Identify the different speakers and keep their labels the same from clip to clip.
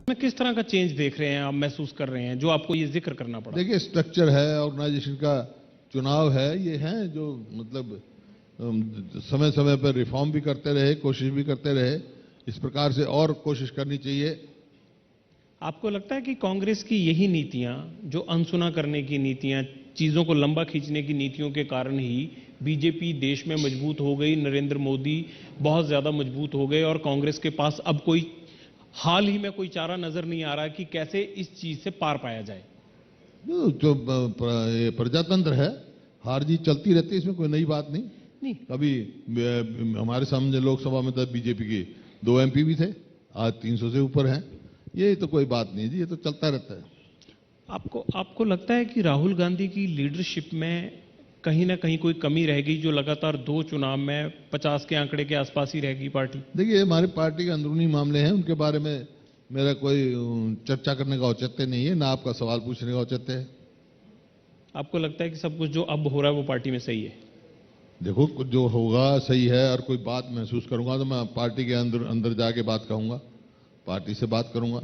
Speaker 1: में किस तरह का चेंज देख रहे हैं, आप महसूस कर रहे हैं, जो आपको ये जिक्र करना पड़ा?
Speaker 2: देखिए, स्ट्रक्चर है, ऑर्गेनाइजेशन का चुनाव है, ये है जो मतलब समय समय पर रिफॉर्म भी करते रहे, कोशिश भी करते रहे। इस प्रकार से और कोशिश करनी चाहिए।
Speaker 1: आपको लगता है कि कांग्रेस की यही नीतियां, जो अनसुना करने की नीतियां, चीजों को लंबा खींचने की नीतियों के कारण ही बीजेपी देश में मजबूत हो गई, नरेंद्र मोदी बहुत ज्यादा मजबूत हो गए और कांग्रेस के पास अब कोई हाल ही में कोई चारा नजर नहीं आ रहा कि कैसे इस चीज से पार पाया जाए?
Speaker 2: जो ये प्रजातंत्र है, हार जीत चलती रहती है, इसमें कोई नई बात नहीं।
Speaker 1: नहीं,
Speaker 2: कभी हमारे सामने लोकसभा में तो बीजेपी के 2 MP भी थे, आज 300 से ऊपर हैं। ये तो कोई बात नहीं जी, ये तो चलता रहता है।
Speaker 1: आपको लगता है कि राहुल गांधी की लीडरशिप में कहीं ना कहीं कोई कमी रह गई, जो लगातार 2 चुनाव में 50 के आंकड़े के आसपास ही रह गई पार्टी?
Speaker 2: देखिए, हमारी पार्टी के अंदरूनी मामले हैं, उनके बारे में मेरा कोई चर्चा करने का औचित्य नहीं है, ना आपका सवाल पूछने का औचित्य है।
Speaker 1: आपको लगता है कि सब कुछ जो अब हो रहा है वो पार्टी में सही है?
Speaker 2: देखो, कुछ जो होगा सही है, और कोई बात महसूस करूंगा तो मैं पार्टी के अंदर जाके बात कहूंगा, पार्टी से बात करूंगा,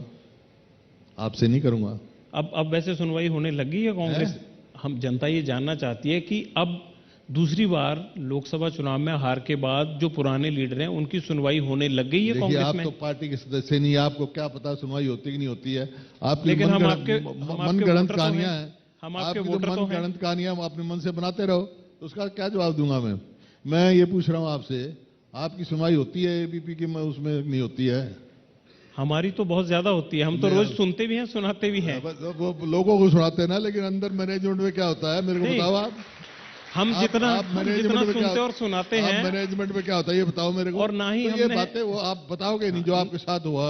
Speaker 2: आपसे नहीं करूंगा।
Speaker 1: अब वैसे सुनवाई होने लगी है कांग्रेस? हम जनता ये जानना चाहती है कि अब दूसरी बार लोकसभा चुनाव में हार के बाद जो पुराने लीडर हैं उनकी सुनवाई होने लग गई है कांग्रेस में?
Speaker 2: आप तो पार्टी के सदस्य नहीं, आपको क्या पता सुनवाई होती कि नहीं होती है? आपकी
Speaker 1: लेकिन
Speaker 2: मनगढ़ंत कहानियां हैं,
Speaker 1: हम आपके वोटर तो हैं।
Speaker 2: मनगढ़ंत कहानियां अपने मन से बनाते रहो, तो उसका क्या जवाब दूंगा मैं ये पूछ रहा हूं आपसे, आपकी सुनवाई होती है एबीपी की? उसमें नहीं होती है।
Speaker 1: हमारी तो बहुत ज्यादा होती है, हम तो रोज सुनते भी हैं, सुनाते भी हैं।
Speaker 2: वो लोगों को सुनाते हैं ना, लेकिन अंदर मैनेजमेंट में क्या होता है मेरे को बताओ आप।
Speaker 1: हम जितना सुनते और सुनाते हैं,
Speaker 2: मैनेजमेंट में क्या होता है ये बताओ मेरे को।
Speaker 1: और ना ही
Speaker 2: तो ये बातें वो आप बताओगे नहीं, जो आपके साथ हुआ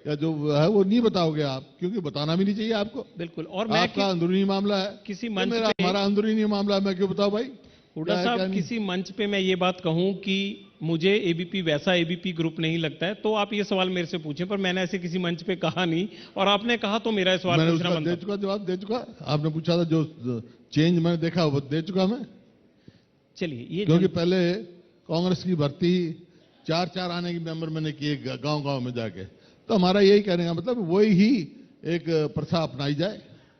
Speaker 2: या जो है वो नहीं बताओगे आप, क्योंकि बताना भी नहीं चाहिए आपको।
Speaker 1: बिल्कुल। और
Speaker 2: आपका अंदरूनी मामला है,
Speaker 1: किसी मंच पे,
Speaker 2: हमारा अंदरूनी मामला है, मैं क्यों बताऊं भाई?
Speaker 1: हुड्डा साहब, किसी मंच पे मैं ये बात कहूं कि मुझे एबीपी वैसा एबीपी ग्रुप नहीं लगता है, तो आप ये सवाल मेरे से पूछें, पर मैंने ऐसे किसी मंच पे कहा नहीं, और आपने कहा तो मेरा सवाल पूछना बनता है।
Speaker 2: दे चुका, जवाब दे चुका। आपने पूछा था, जो चेंज मैंने देखा वो दे चुका मैं।
Speaker 1: चलिए, ये
Speaker 2: क्योंकि पहले कांग्रेस की भर्ती 4 आने की मेंबर मैंने किए गांव में जाके, तो हमारा यही कहने का मतलब वही ही एक प्रथा अपनाई जाए।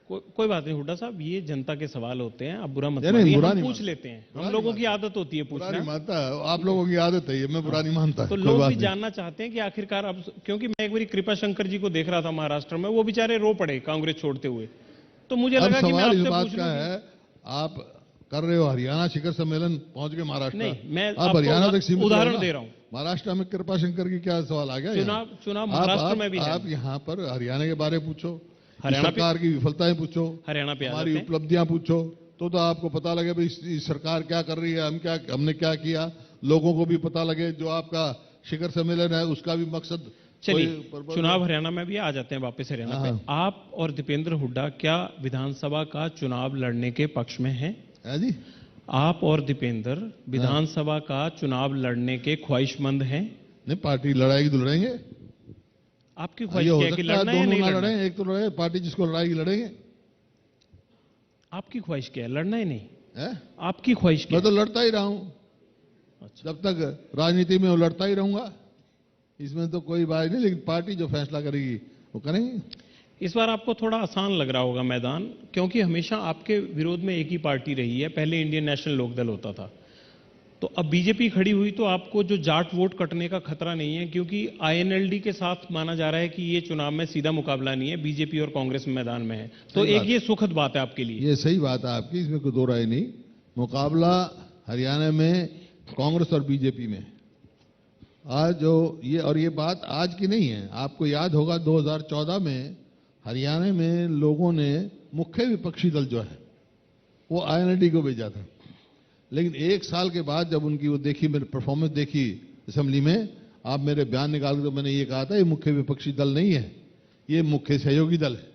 Speaker 1: कोई बात नहीं हुड्डा साहब, ये जनता के सवाल होते हैं, आप बुरा मत मानिए, हम पूछ लेते हैं, हम लोगों की आदत होती है पूछना।
Speaker 2: नहीं मानता, आप लोगों की आदत है ये, मैं बुरा नहीं मानता।
Speaker 1: तो लोग भी जानना चाहते हैं कि आखिरकार अब, क्योंकि मैं एक बार कृपा शंकर जी को देख रहा था महाराष्ट्र में, वो बेचारे रो पड़े कांग्रेस छोड़ते हुए, तो मुझे लगा कि मैं आपसे पूछ लूं।
Speaker 2: आप कर रहे हो हरियाणा शिखर सम्मेलन, पहुंच गए महाराष्ट्र।
Speaker 1: नहीं, मैं
Speaker 2: आप हरियाणा तक सीमित
Speaker 1: उदाहरण दे रहा हूं।
Speaker 2: महाराष्ट्र में कृपा शंकर की क्या सवाल आ गया?
Speaker 1: चुनाव महाराष्ट्र में भी है।
Speaker 2: आप यहाँ पर हरियाणा के बारे पूछो, सरकार की विफलताएं पूछो,
Speaker 1: हरियाणा पे
Speaker 2: हमारी उपलब्धियां पूछो, तो आपको पता लगे भाई इस सरकार क्या कर रही है, हमने क्या किया, लोगों को भी पता लगे। जो आपका शिखर सम्मेलन है उसका भी मकसद।
Speaker 1: चलिए, चुनाव हरियाणा में भी आ जाते हैं वापस हरियाणा पे। आप और दीपेंद्र हुड्डा क्या विधानसभा का चुनाव लड़ने के पक्ष में हैं?
Speaker 2: जी,
Speaker 1: आप और दीपेंद्र विधानसभा का चुनाव लड़ने के ख्वाहिशमंद हैं?
Speaker 2: नहीं, पार्टी लड़ाएगी तो लड़ेंगे।
Speaker 1: आपकी ख्वाहिश क्या है कि लड़ना है, नहीं लड़ना?
Speaker 2: एक तो लड़े, पार्टी जिसको लड़ाएगी लड़ेंगे।
Speaker 1: आपकी ख्वाहिश क्या है, लड़ना है नहीं
Speaker 2: है?
Speaker 1: आपकी ख्वाहिश क्या?
Speaker 2: मैं तो लड़ता ही रहा हूं। अच्छा। जब तक राजनीति में वो लड़ता ही रहूंगा, इसमें तो कोई बात नहीं, लेकिन पार्टी जो फैसला करेगी वो करेंगे।
Speaker 1: इस बार आपको थोड़ा आसान लग रहा होगा मैदान, क्योंकि हमेशा आपके विरोध में एक ही पार्टी रही है, पहले इंडियन नेशनल लोकदल होता था, तो अब बीजेपी खड़ी हुई, तो आपको जो जाट वोट कटने का खतरा नहीं है, क्योंकि आईएनएलडी के साथ माना जा रहा है कि ये चुनाव में सीधा मुकाबला नहीं है, बीजेपी और कांग्रेस मैदान में है, तो एक ये सुखद बात है आपके लिए।
Speaker 2: ये सही बात है आपकी, इसमें कोई दो राय नहीं। मुकाबला हरियाणा में कांग्रेस और बीजेपी में आज जो ये बात आज की नहीं है। आपको याद होगा 2014 में हरियाणा में लोगों ने मुख्य विपक्षी दल जो है वो आईएनएलडी को भेजा था, लेकिन 1 साल के बाद जब उनकी वो देखी, मेरी परफॉर्मेंस देखी असेंबली में, आप मेरे बयान निकाल के, तो मैंने ये कहा था ये मुख्य विपक्षी दल नहीं है, ये मुख्य सहयोगी दल है।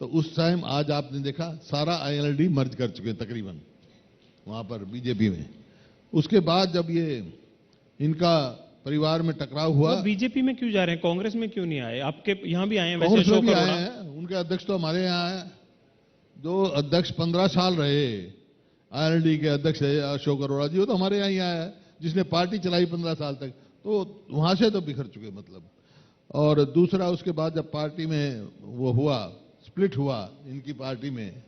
Speaker 2: तो उस टाइम आज आपने देखा सारा आईएनएलडी मर्ज कर चुके हैं तकरीबन वहां पर बीजेपी में। उसके बाद जब ये इनका परिवार में टकराव हुआ,
Speaker 1: तो बीजेपी में क्यों जा रहे हैं, कांग्रेस में क्यों नहीं आए? आपके यहाँ भी आए हैं?
Speaker 2: कांग्रेस में भी आए हैं, उनके अध्यक्ष तो हमारे यहाँ आए। जो अध्यक्ष 15 साल रहे आईएनएलडी के अध्यक्ष है अशोक अरोड़ा जी, वो तो हमारे यहाँ ही आया है, जिसने पार्टी चलाई 15 साल तक, तो वहां से तो बिखर चुके मतलब। और दूसरा उसके बाद जब पार्टी में वो हुआ, स्प्लिट हुआ इनकी पार्टी में,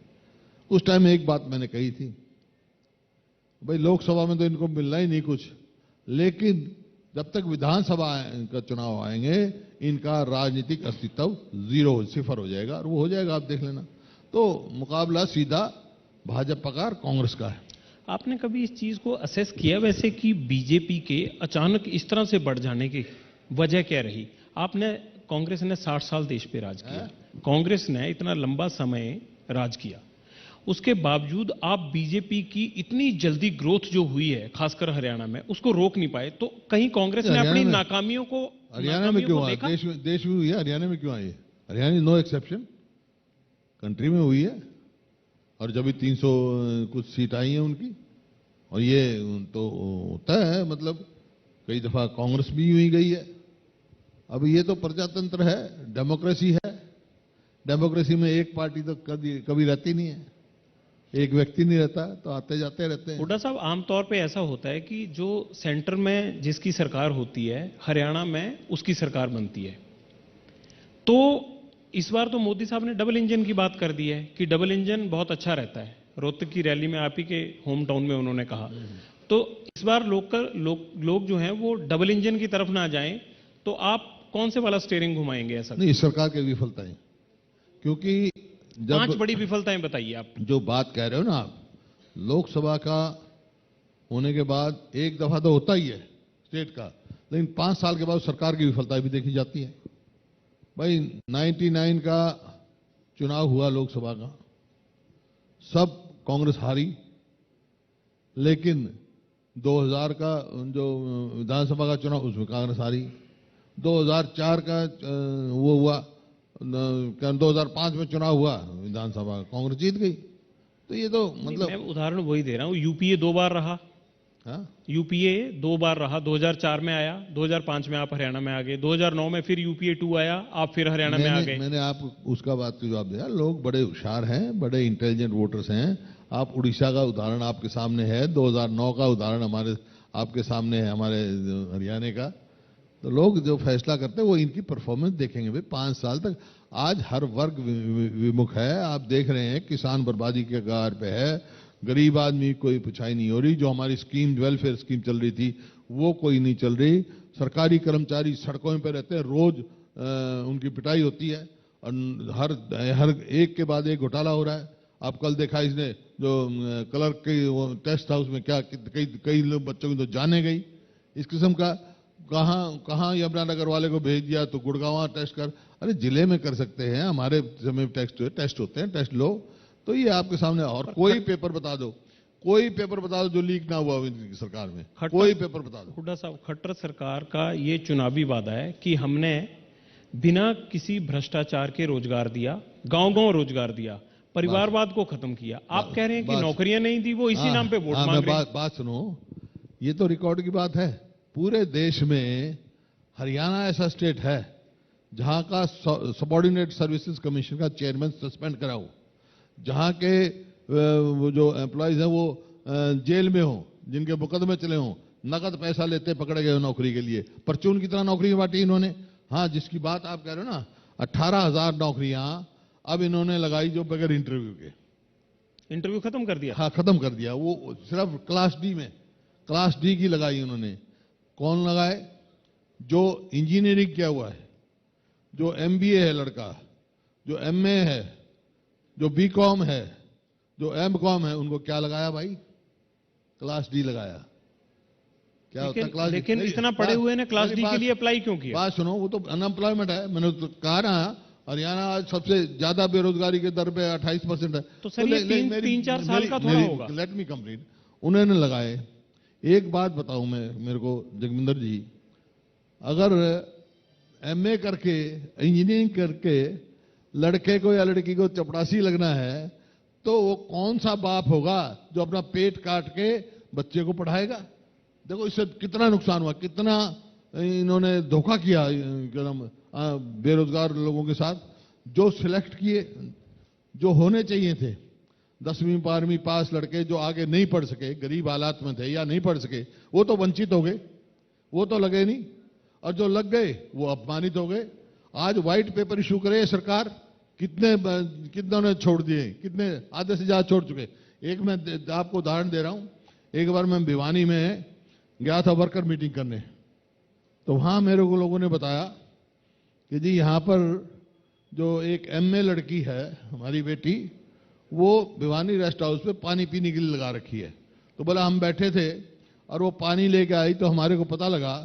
Speaker 2: उस टाइम एक बात मैंने कही थी, भाई लोकसभा में तो इनको मिलना ही नहीं कुछ, लेकिन जब तक विधानसभा का चुनाव आएंगे इनका राजनीतिक अस्तित्व जीरो, सिफर हो जाएगा, और वो हो जाएगा, आप देख लेना। तो मुकाबला सीधा भाजपा का और कांग्रेस का है।
Speaker 1: आपने कभी इस चीज को असेस किया वैसे कि बीजेपी के अचानक इस तरह से बढ़ जाने की वजह क्या रही? कांग्रेस ने 60 साल देश पे राज किया, कांग्रेस ने इतना लंबा समय राज किया, उसके बावजूद आप बीजेपी की इतनी जल्दी ग्रोथ जो हुई है खासकर हरियाणा में उसको रोक नहीं पाए, तो कहीं कांग्रेस ने अपनी नाकामियों को
Speaker 2: हरियाणा में क्यों आई? देश में हुई है, हरियाणा में क्यों आई? हरियाणा नो एक्सेप्शन, कंट्री में हुई है, और जब भी 300 कुछ सीट आई हैं उनकी, और ये तो होता है, मतलब कई दफा कांग्रेस भी हुई गई है। अब ये तो प्रजातंत्र है, डेमोक्रेसी है, डेमोक्रेसी में एक पार्टी तो कभी रहती नहीं है, एक व्यक्ति नहीं रहता, तो आते जाते रहते हैं।
Speaker 1: हुड्डा साहब, आमतौर पे ऐसा होता है कि जो सेंटर में जिसकी सरकार होती है, हरियाणा में उसकी सरकार बनती है। तो इस बार तो मोदी साहब ने डबल इंजन की बात कर दी है कि डबल इंजन बहुत अच्छा रहता है। रोहतक की रैली में आप ही के होम टाउन में उन्होंने कहा। तो इस बार लोग जो हैं वो डबल इंजन की तरफ ना जाएं, तो आप कौन से वाला स्टीयरिंग घुमाएंगे? ऐसा
Speaker 2: नहीं, इस सरकार की विफलताएं, क्योंकि जब
Speaker 1: 5 बड़ी विफलताएं बताइए आप।
Speaker 2: जो बात कह रहे हो ना आप, लोकसभा का होने के बाद एक दफा तो होता ही है स्टेट का, लेकिन 5 साल के बाद सरकार की विफलताएं भी देखी जाती है। भाई 99 का चुनाव हुआ लोकसभा का, सब कांग्रेस हारी, लेकिन 2000 का जो विधानसभा का चुनाव उसमें कांग्रेस हारी, 2004 का वो हुआ, 2005 में चुनाव हुआ विधानसभा, कांग्रेस जीत गई। तो ये तो मतलब
Speaker 1: मैं उदाहरण वही दे रहा हूं, यूपीए 2 बार रहा।
Speaker 2: हाँ,
Speaker 1: यूपीए 2 बार रहा, 2004 में आया, 2005 में आप हरियाणा में आ गए, 2009 में फिर यूपीए 2 आया, आप फिर हरियाणा में आ गए।
Speaker 2: मैंने आपको उसका बात का जवाब दिया, लोग बड़े होशियार हैं, बड़े इंटेलिजेंट वोटर्स हैं। आप उड़ीसा का उदाहरण आपके सामने है, 2009 का उदाहरण हमारे आपके सामने है, हमारे हरियाणा का। तो लोग जो फैसला करते हैं वो इनकी परफॉर्मेंस देखेंगे। भाई 5 साल तक आज हर वर्ग विमुख है, आप देख रहे हैं, किसान बर्बादी के कगार पे है, गरीब आदमी कोई पुछाई नहीं हो रही, जो हमारी स्कीम वेलफेयर स्कीम चल रही थी वो कोई नहीं चल रही, सरकारी कर्मचारी सड़कों पे रहते हैं, रोज उनकी पिटाई होती है, और हर एक के बाद एक घोटाला हो रहा है। आप कल देखा इसने जो क्लर्क के टेस्ट था उसमें क्या कई लोग बच्चों की तो जाने गई। इस किस्म का कहाँ यमुनानगर वाले को भेज दिया तो गुड़गांव टेस्ट कर, अरे जिले में कर सकते हैं, हमारे समय टेस्ट होते हैं, टेस्ट लो। तो ये आपके सामने, और कोई पेपर बता दो, कोई पेपर बता दो जो लीक ना हुआ इनकी सरकार में, कोई पेपर बता दो।
Speaker 1: हुड्डा साहब, खट्टर सरकार का ये चुनावी वादा है कि हमने बिना किसी भ्रष्टाचार के रोजगार दिया, गांव-गांव रोजगार दिया, परिवारवाद को खत्म किया। आप कह रहे हैं कि नौकरियां नहीं दी, वो इसी नाम पे वोट मांग रहे हैं।
Speaker 2: बात सुनो, ये तो रिकॉर्ड की बात है। पूरे देश में हरियाणा ऐसा स्टेट है जहां का सबऑर्डिनेट सर्विसेज कमीशन का चेयरमैन सस्पेंड करा हो, जहां के वो जो एम्प्लॉयज हैं वो जेल में हो, जिनके मुकदमे चले हों, नकद पैसा लेते पकड़े गए हो नौकरी के लिए, परचून की तरह नौकरी बांटी इन्होंने। हाँ, जिसकी बात आप कह रहे हो ना, 18,000 नौकरियां अब इन्होंने लगाई जो बगैर इंटरव्यू के।
Speaker 1: इंटरव्यू खत्म कर दिया?
Speaker 2: हाँ, खत्म कर दिया। वो सिर्फ क्लास डी में, क्लास डी की लगाई उन्होंने। कौन लगाए? जो इंजीनियरिंग किया हुआ है, जो एमबीए है लड़का, जो एमए है, जो बीकॉम है, जो एमकॉम है, उनको क्या लगाया भाई? क्लास डी लगाया। क्या होता है क्लास डी?
Speaker 1: लेकिन इतना पढ़े हुए ने क्लास डी के लिए अप्लाई क्यों किया?
Speaker 2: बात सुनो, वो तो अनएम्प्लॉयमेंट है। मैंने तो कहा ना, हरियाणा आज सबसे ज्यादा बेरोजगारी के दर पे 28% है।
Speaker 1: तो सर ये 3-4 साल का थोड़ा होगा।
Speaker 2: Let me complete. उन्होंने लगाए। एक बात बताऊं मैं, मेरे को जगविंदर जी, अगर एमए करके, इंजीनियरिंग करके लड़के को या लड़की को चपरासी लगना है, तो वो कौन सा बाप होगा जो अपना पेट काट के बच्चे को पढ़ाएगा? देखो इससे कितना नुकसान हुआ, कितना इन्होंने धोखा किया बेरोजगार लोगों के साथ। जो सिलेक्ट किए, जो होने चाहिए थे 10वीं 12वीं पास लड़के, जो आगे नहीं पढ़ सके, गरीब हालात में थे या नहीं पढ़ सके, वो तो वंचित हो गए, वो तो लगे नहीं, और जो लग गए वो अपमानित हो गए। आज व्हाइट पेपर इशू करे सरकार, कितनों ने छोड़ दिए, कितने आधे से ज्यादा छोड़ चुके। एक मैं आपको उदाहरण दे रहा हूं। एक बार मैं भिवानी में गया था वर्कर मीटिंग करने, तो वहां मेरे को लोगों ने बताया कि जी यहां पर जो एक एमए लड़की है हमारी बेटी, वो भिवानी रेस्ट हाउस पे पानी पीने के लिए लगा रखी है। तो बोला हम बैठे थे और वो पानी लेके आई, तो हमारे को पता लगा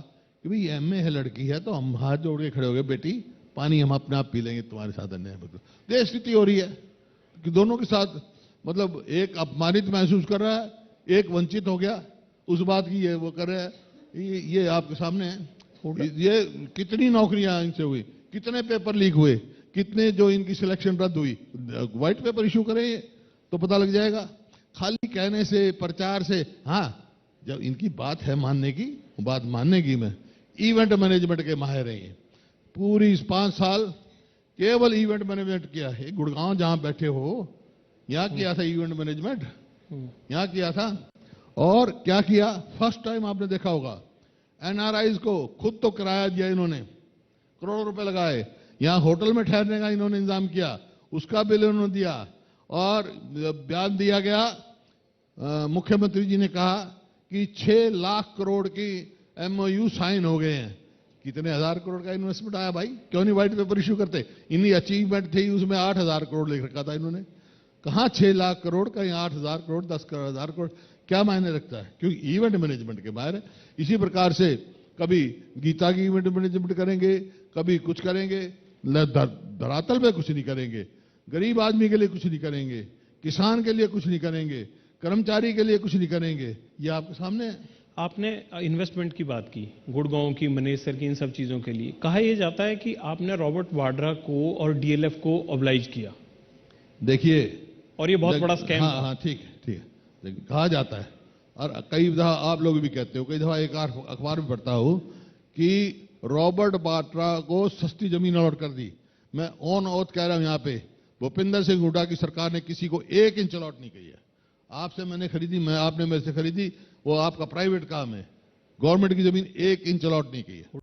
Speaker 2: कि भाई एमए है लड़की है, तो हम हाथ जोड़ के खड़े हो गए, बेटी पानी हम अपने आप पी लेंगे, तुम्हारे साथ अन्याय मत करो। ये स्थिति हो रही है कि दोनों के साथ, मतलब एक अपमानित महसूस कर रहा है, एक वंचित हो गया उस बात की, ये वो कर रहा है। ये आपके सामने है। ये कितनी नौकरियां इनसे हुई, कितने पेपर लीक हुए, कितने जो इनकी सिलेक्शन रद्द हुई। व्हाइट पेपर इशू करें तो पता लग जाएगा। खाली कहने से, प्रचार से, हाँ जब इनकी बात है मानने की, बात मानने की मैं, इवेंट मैनेजमेंट के माहिर हैं ये। पूरी इस 5 साल केवल इवेंट मैनेजमेंट किया है। गुड़गांव जहां बैठे हो, यहां किया था इवेंट मैनेजमेंट, यहां किया था। और क्या किया, फर्स्ट टाइम आपने देखा होगा, एनआरआईज को खुद तो किराया दिया इन्होंने, करोड़ों रुपए लगाए। यहां होटल में ठहरने का इन्होंने इंतजाम किया, उसका बिल इन्होंने दिया। और बयान दिया गया, मुख्यमंत्री जी ने कहा कि 6 लाख करोड़ की एमओयू साइन हो गए हैं। कितने हजार करोड़ का इन्वेस्टमेंट आया भाई, क्यों नहीं व्हाइट पेपर इशू करते। इन्हीं अचीवमेंट थी, उसमें 8,000 करोड़ लिख रखा था इन्होंने। कहां 6 लाख करोड़, कहीं 8,000 करोड़, 10,000 करोड़, क्या मायने रखता है, क्योंकि इवेंट मैनेजमेंट के बाहर है। इसी प्रकार से कभी गीता की इवेंट मैनेजमेंट करेंगे, कभी कुछ करेंगे, धरातल पे कुछ नहीं करेंगे, गरीब आदमी के लिए कुछ नहीं करेंगे, किसान के लिए कुछ नहीं करेंगे, कर्मचारी के लिए कुछ नहीं करेंगे। ये आपके सामने है।
Speaker 1: आपने इन्वेस्टमेंट की बात की, गुड़गांव की, मनेसर की, इन सब चीजों के लिए कहा यह जाता है कि आपने रॉबर्ट वाड्रा को और डीएलएफ को ऑब्लाइज किया।
Speaker 2: देखिए,
Speaker 1: और ये बहुत बड़ा स्कैम
Speaker 2: हाँ
Speaker 1: था।
Speaker 2: हाँ ठीक है, ठीक है। लेकिन कहा जाता है, और कई दफा आप लोग भी कहते हो, कई दफा एक अखबार में पढ़ता हूं कि रॉबर्ट वाड्रा को सस्ती जमीन अलॉट कर दी। मैं ऑन ओथ कह रहा हूं, यहां पे भूपिंदर सिंह हुड्डा की सरकार ने किसी को 1 इंच अलॉट नहीं की है। आपसे मैंने खरीदी, आपने मेरे से खरीदी, वो आपका प्राइवेट काम है। गवर्नमेंट की जमीन 1 इंच अलॉट नहीं की है।